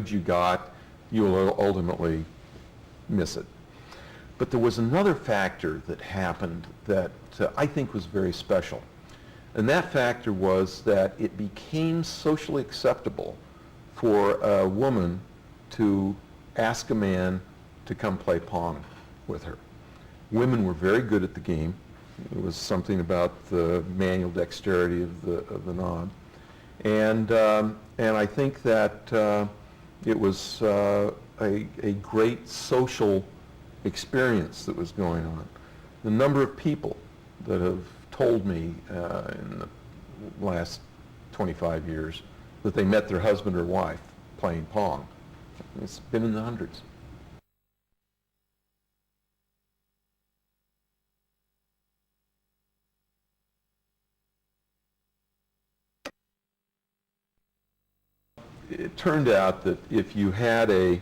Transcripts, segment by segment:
good you got, you will ultimately miss it. But there was another factor that happened that I think was very special. And that factor was that it became socially acceptable for a woman to ask a man to come play Pong with her. Women were very good at the game. It was something about the manual dexterity of the knob. And I think that it was a great social experience that was going on. The number of people that have told me in the last 25 years that they met their husband or wife playing Pong, it's been in the hundreds. It turned out that if you had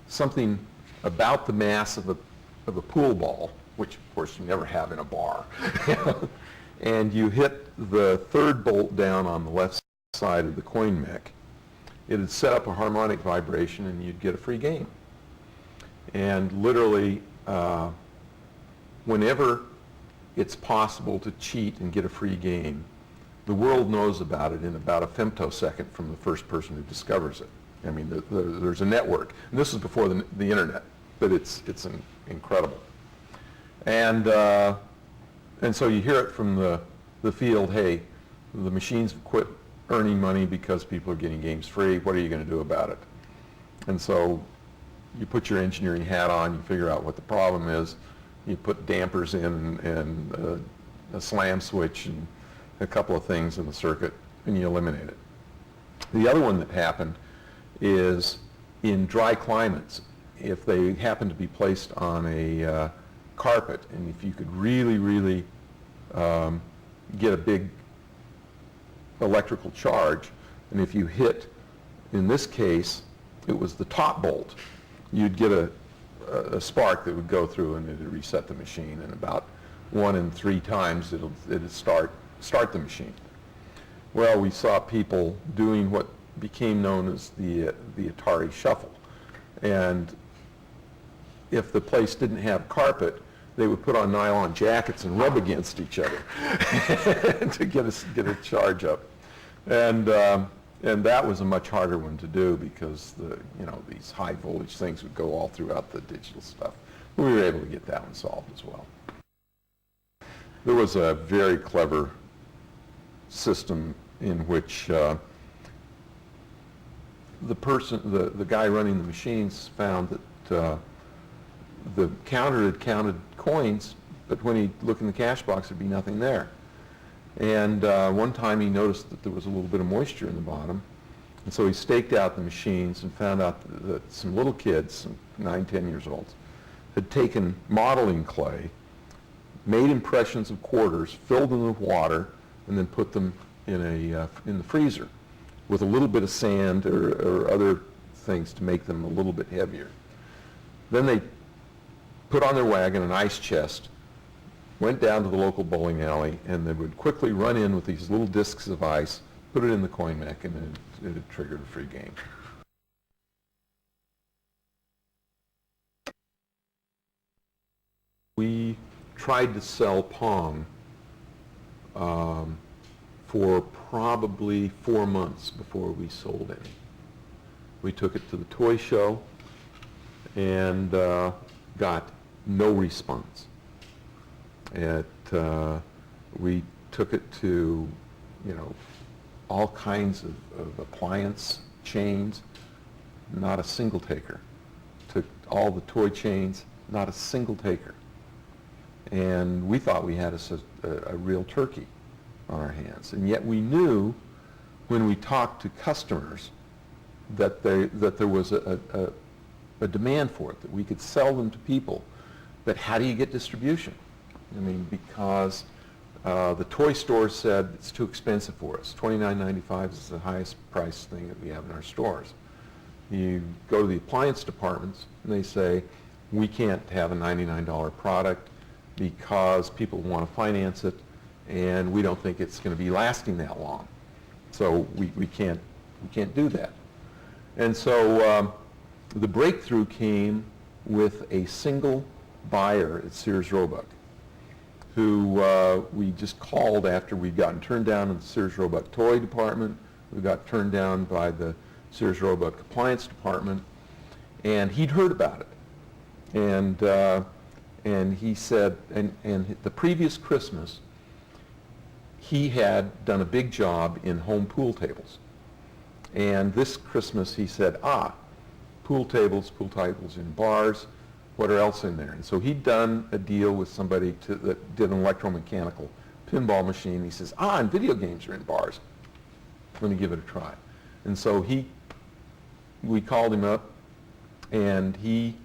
something about the mass of a pool ball, which of course you never have in a bar, and you hit the third bolt down on the left side of the coin mech, it would set up a harmonic vibration and you'd get a free game. And literally, whenever it's possible to cheat and get a free game, the world knows about it in about a femtosecond from the first person who discovers it. I mean, there's a network. And this is before the internet, but it's incredible. And so you hear it from the field, hey, the machines have quit earning money because people are getting games free. What are you going to do about it? And so you put your engineering hat on, you figure out what the problem is, you put dampers in and a slam switch and a couple of things in the circuit, and you eliminate it. The other one that happened is in dry climates, if they happen to be placed on a carpet, and if you could really get a big electrical charge, and if you hit, in this case, it was the top bolt, you'd get a spark that would go through and it would reset the machine, and about 1 in 3 times it'd start the machine. Well, we saw people doing what became known as the Atari Shuffle. And if the place didn't have carpet, they would put on nylon jackets and rub against each other to get a charge up. And that was a much harder one to do because these high voltage things would go all throughout the digital stuff. We were able to get that one solved as well. There was a very clever system in which the guy running the machines found that the counter had counted coins, but when he'd look in the cash box, there'd be nothing there. And one time he noticed that there was a little bit of moisture in the bottom, and so he staked out the machines and found out that some little kids, some 9, 10 years old, had taken modeling clay, made impressions of quarters, filled them with water, and then put them in the freezer with a little bit of sand or other things to make them a little bit heavier. Then they put on their wagon an ice chest, went down to the local bowling alley, and they would quickly run in with these little discs of ice, put it in the coin mech, and it had triggered a free game. We tried to sell Pong for probably 4 months before we sold any. We took it to the toy show and got no response. We took it to, all kinds of appliance chains, not a single taker. Took all the toy chains, not a single taker. And we thought we had a real turkey on our hands. And yet we knew when we talked to customers that there was a demand for it, that we could sell them to people. But how do you get distribution? I mean, because the toy store said it's too expensive for us. $29.95 is the highest price thing that we have in our stores. You go to the appliance departments and they say, we can't have a $99 product because people want to finance it and we don't think it's going to be lasting that long. So we can't do that. And so the breakthrough came with a single buyer at Sears Roebuck, who we just called after we'd gotten turned down in the Sears Roebuck toy department. We got turned down by the Sears Roebuck compliance department, and he'd heard about it. And he said, and the previous Christmas, he had done a big job in home pool tables. And this Christmas he said, pool tables in bars, what else in there? And so he'd done a deal with somebody that did an electromechanical pinball machine. He says, and video games are in bars. Let me give it a try. And so we called him up, and he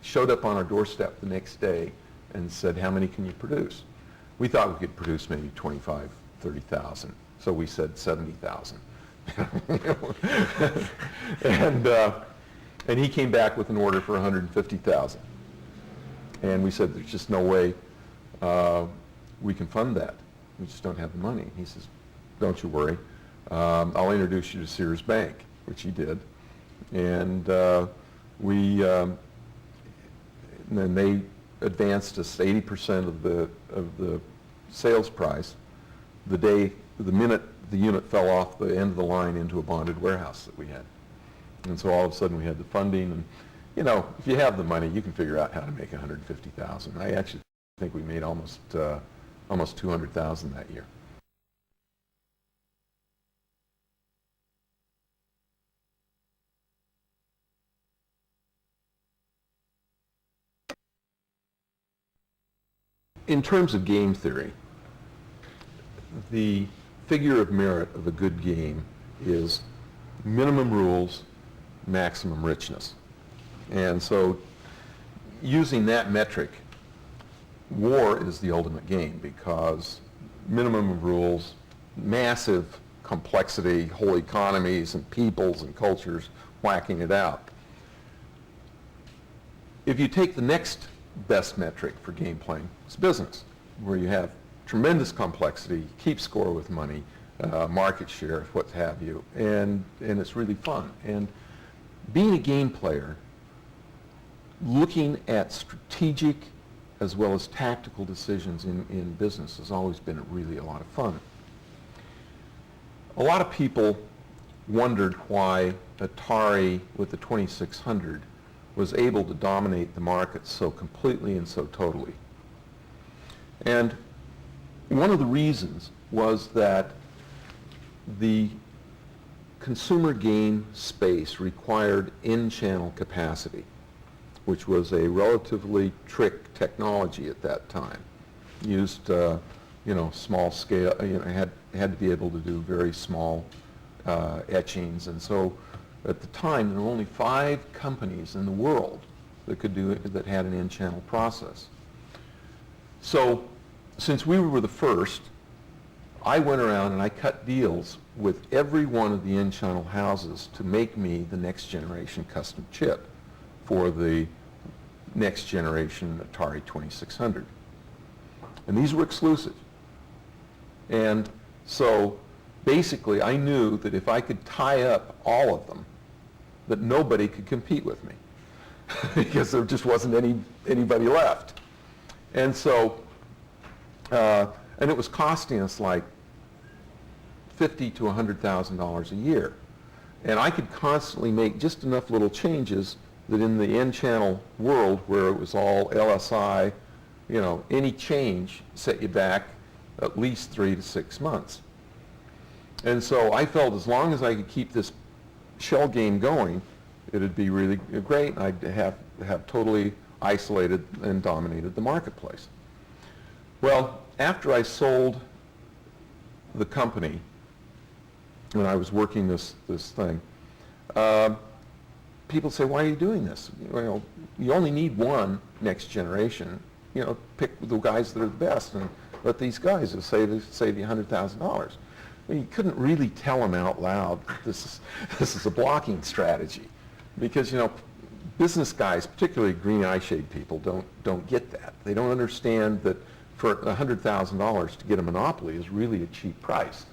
showed up on our doorstep the next day and said, how many can you produce? We thought we could produce maybe 25, 30,000. So we said 70,000. And he came back with an order for 150,000. And we said, there's just no way we can fund that. We just don't have the money. He says, don't you worry. I'll introduce you to Sears Bank, which he did. And then they advanced us 80% of the sales price the minute the unit fell off the end of the line into a bonded warehouse that we had. And so all of a sudden we had the funding, and if you have the money, you can figure out how to make 150,000. I actually think we made almost 200,000 that year. In terms of game theory, the figure of merit of a good game is minimum rules, maximum richness. And so using that metric, war is the ultimate game, because minimum of rules, massive complexity, whole economies and peoples and cultures whacking it out. If you take the next best metric for game playing, it's business, where you have tremendous complexity, keep score with money, market share, what have you, and it's really fun. And being a game player, looking at strategic as well as tactical decisions in business has always been really a lot of fun. A lot of people wondered why Atari with the 2600 was able to dominate the market so completely and so totally. And one of the reasons was that the consumer game space required in-channel capacity, which was a relatively trick technology at that time. Used, small scale, had to be able to do very small etchings, and so at the time there were only 5 companies in the world that could do it, that had an in-channel process. So since we were the first, I went around and I cut deals with every one of the in-channel houses to make me the next generation custom chip for the next generation Atari 2600. And these were exclusive. And so basically I knew that if I could tie up all of them, that nobody could compete with me because there just wasn't anybody left. And so, and it was costing us like $50,000 to $100,000 a year. And I could constantly make just enough little changes that in the in-channel world where it was all LSI, any change set you back at least 3 to 6 months. And so I felt as long as I could keep this shell game going, it'd be really great. I'd have totally isolated and dominated the marketplace. Well, after I sold the company, when I was working this thing, people say, why are you doing this? You only need one next generation. Pick the guys that are the best and let these guys save you $100,000. You couldn't really tell them out loud that this is a blocking strategy, because business guys, particularly green eye shade people, don't get that. They don't understand that for $100,000 to get a monopoly is really a cheap price.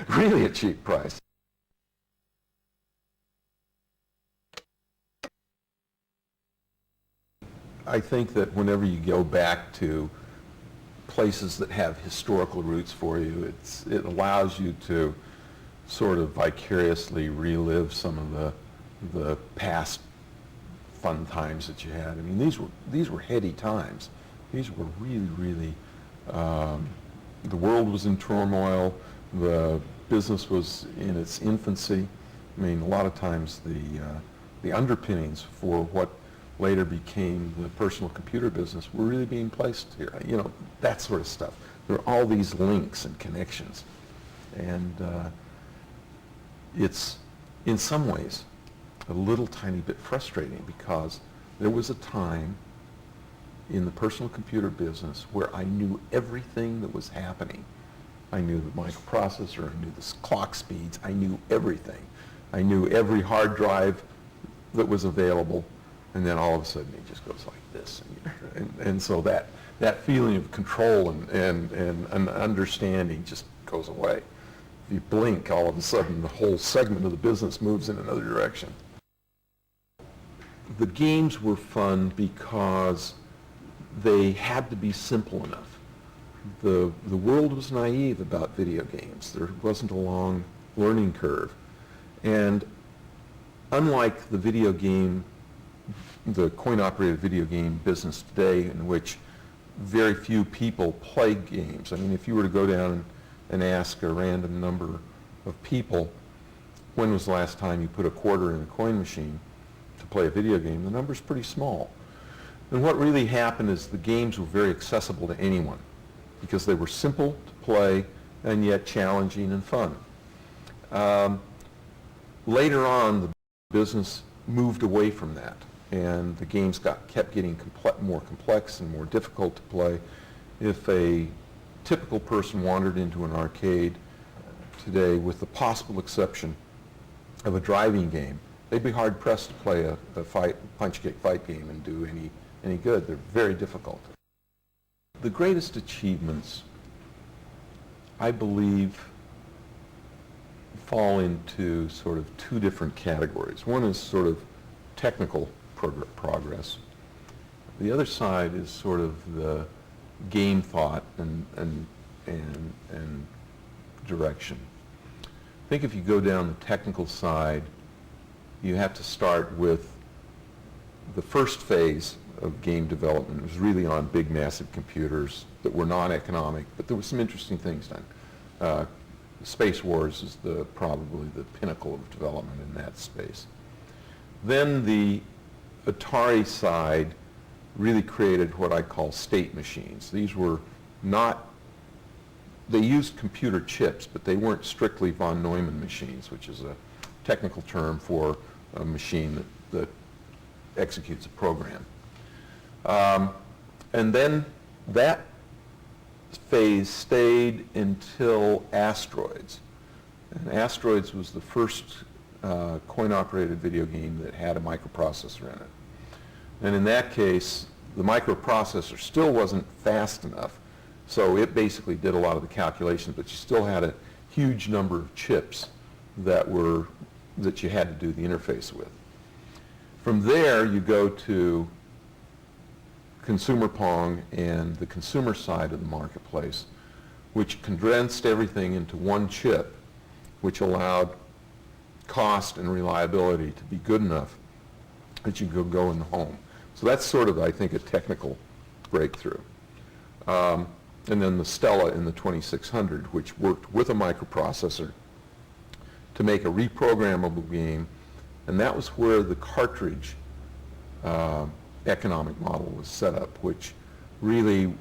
Really a cheap price. I think that whenever you go back to places that have historical roots for you, it allows you to sort of vicariously relive some of the past fun times that you had. I mean, these were heady times. These were really, really, the world was in turmoil, the business was in its infancy. I mean, a lot of times the underpinnings for what later became the personal computer business were really being placed here. You know, that sort of stuff. There are all these links and connections. And it's, in some ways, a little tiny bit frustrating because there was a time in the personal computer business where I knew everything that was happening. I knew the microprocessor, I knew the clock speeds, I knew everything. I knew every hard drive that was available, and then all of a sudden it just goes like this. And so that feeling of control and understanding just goes away. If you blink, all of a sudden the whole segment of the business moves in another direction. The games were fun because they had to be simple enough. The world was naive about video games. There wasn't a long learning curve. And unlike the video game, the coin-operated video game business today, in which very few people play games. I mean, if you were to go down and ask a random number of people, when was the last time you put a quarter in a coin machine to play a video game, the number's pretty small. And what really happened is the games were very accessible to anyone because they were simple to play and yet challenging and fun. Later on, the business moved away from that, and the games kept getting more complex and more difficult to play. If a typical person wandered into an arcade today, with the possible exception of a driving game, they'd be hard-pressed to play a punch-kick fight game and do any good. They're very difficult. The greatest achievements, I believe, fall into sort of two different categories. One is sort of technical progress. The other side is sort of the game thought and direction. I think if you go down the technical side, you have to start with the first phase of game development. It was really on big, massive computers that were non-economic, but there were some interesting things done. Space Wars is probably the pinnacle of development in that space. Then the Atari side really created what I call state machines. These were not, they used computer chips, but they weren't strictly von Neumann machines, which is a technical term for a machine that executes a program. And then that phase stayed until Asteroids. And Asteroids was the first coin-operated video game that had a microprocessor in it. And in that case, the microprocessor still wasn't fast enough, so it basically did a lot of the calculations, but you still had a huge number of chips that you had to do the interface with. From there, you go to consumer Pong and the consumer side of the marketplace, which condensed everything into one chip, which allowed cost and reliability to be good enough that you could go in the home. So that's sort of, I think, a technical breakthrough. And then the Stella in the 2600, which worked with a microprocessor to make a reprogrammable game, and that was where the cartridge economic model was set up, which really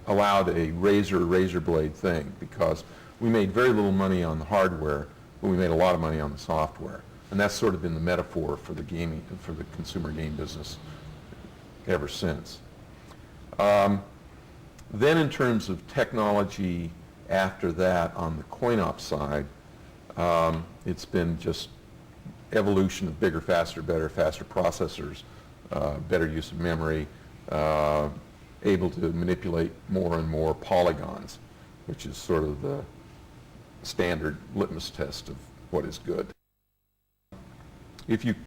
allowed a razor blade thing, because we made very little money on the hardware, but we made a lot of money on the software. And that's sort of been the metaphor for the gaming, for the consumer game business ever since. Then in terms of technology after that on the coin-op side, it's been just evolution of bigger, faster, better, faster processors, better use of memory, able to manipulate more and more polygons, which is sort of the standard litmus test of what is good. If you